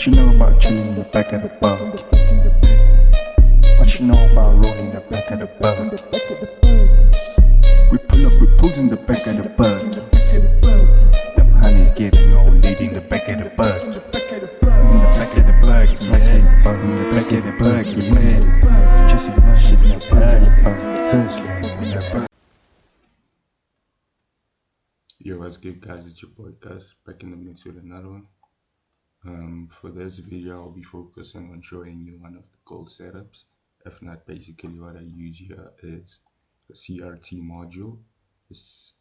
What you know about chilling in the back of the bug? What you know about rolling in the back of the bug? We pull up with pools in the back of the bug. Them honeys getting all lit in the back of the bug. In the back of the bug, yeah. In the back of the bug, yeah. Just imagine the back of the bug. Hustling in the bug. Yo, what's good, guys? It's your boy Gus, back in the mix with another one. For this video, I'll be focusing on showing you one of the gold setups. If not, basically what I use here is the CRT module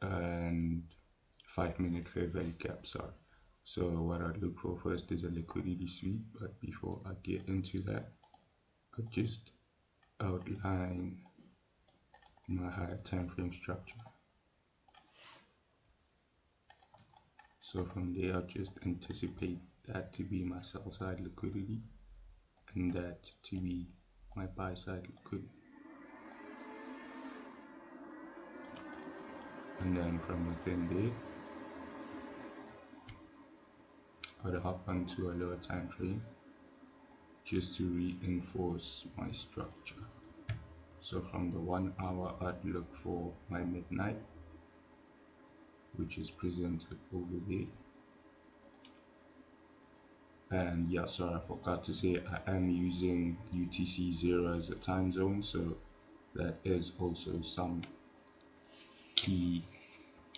and 5-minute fair value caps are. So what I'd look for first is a liquidity sweep, but before I get into that, I'll just outline my higher time frame structure. So from there, I'll just anticipate that to be my sell side liquidity and that to be my buy side liquidity. And then from within there, I'll hop onto a lower time frame just to reinforce my structure. So from the 1 hour, I'd look for my midnight, which is presented over there. And yeah, sorry, I forgot to say I am using UTC 0 as a time zone, so that is also some key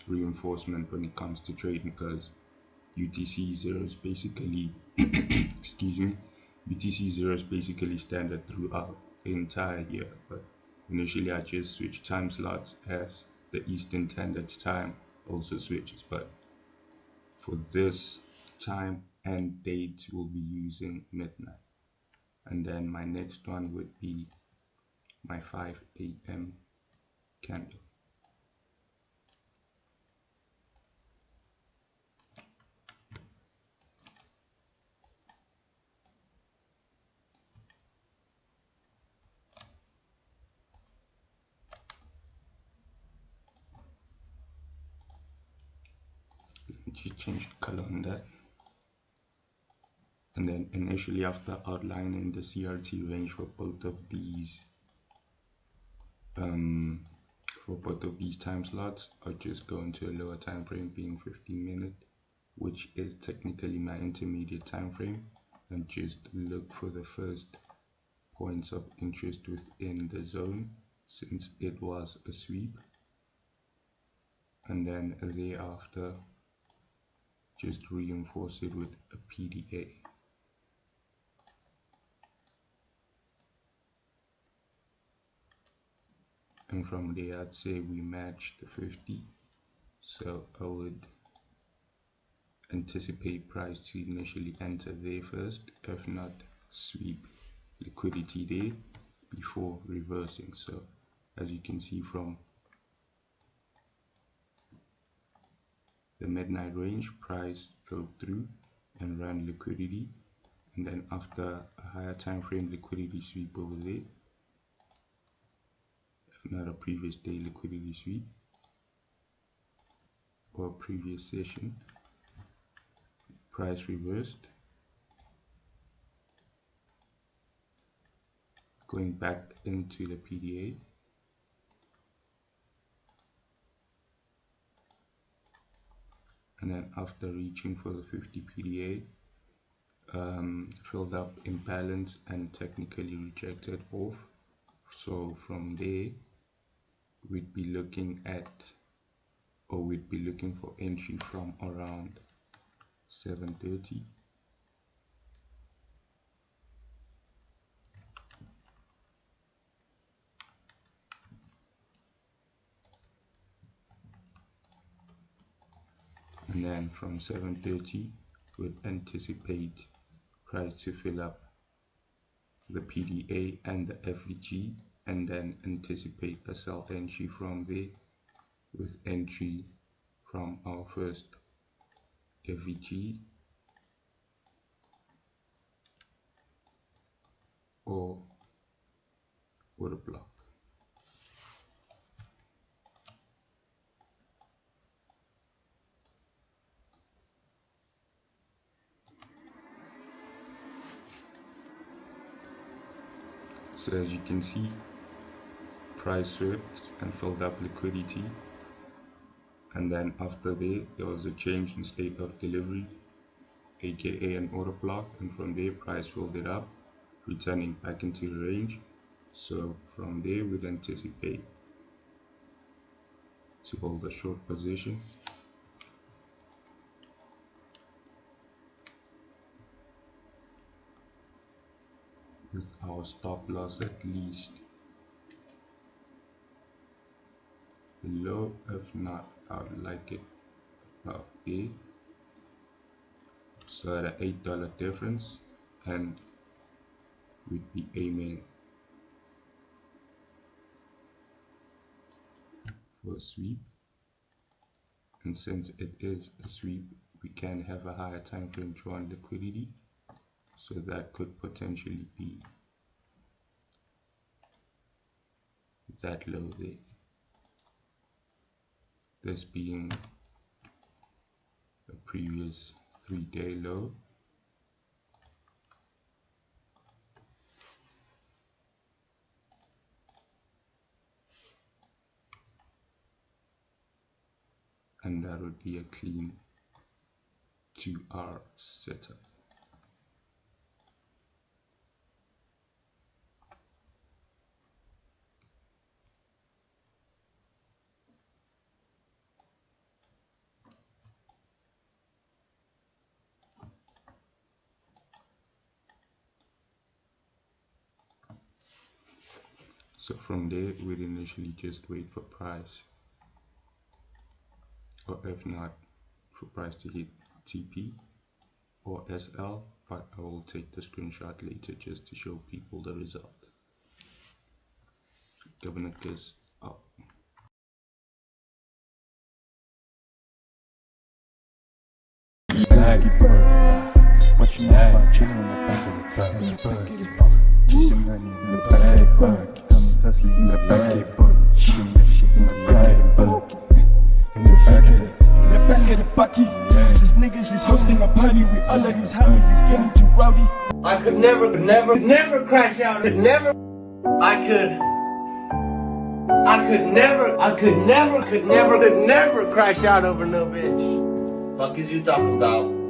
reinforcement when it comes to trading, because UTC 0 is basically excuse me, UTC 0 is basically standard throughout the entire year, but initially I just switched time slots as the Eastern Standard Time also switches, but for this time and date we'll be using midnight. And then my next one would be my 5 a.m. candle. Just change the color on that. And then initially, after outlining the CRT range for both of these time slots, I'll just go into a lower time frame being 15-minute, which is technically my intermediate time frame, and just look for the first points of interest within the zone since it was a sweep, and then thereafter just reinforce it with a PDA. And from there, I'd say we match the 50. So I would anticipate price to initially enter there first, if not sweep liquidity there before reversing. So as you can see from the midnight range, price drove through and ran liquidity, and then after a higher time frame liquidity sweep over there, if not a previous day liquidity sweep or a previous session, price reversed, going back into the PDA, and then after reaching for the 50 PDA, filled up imbalance and technically rejected off. So from there we'd be looking for entry from around 7:30, and then from 7:30 we'd anticipate price to fill up the PDA and the FVG, and then anticipate a sell entry from there with entry from our first FVG or order block. So as you can see, price swept and filled up liquidity, and then after there was a change in state of delivery, aka an order block, and from there price filled it up, returning back into the range. So from there we'd anticipate to hold a short position, with our stop loss at least below, if not I would like it about there, so at an $8 difference, and we'd be aiming for a sweep. And since it is a sweep, we can have a higher time frame draw on liquidity, so that could potentially be that low there, this being a previous 3-day low, and that would be a clean 2-hour setup. So from there we'd initially just wait for price, or if not, for price to hit TP or SL, but I will take the screenshot later just to show people the result. Governor Kiss up. What you know about chilling in the back of the bug? Chasing money in the back of the bug. I'm hustling in the back of the bug. Shooting that shit in the back of the bug. In the back of the bucky. These niggas is hosting a party with all of these homies. It's getting too rowdy. I could never crash out. Could never crash out over no bitch. Fuck is you talking about?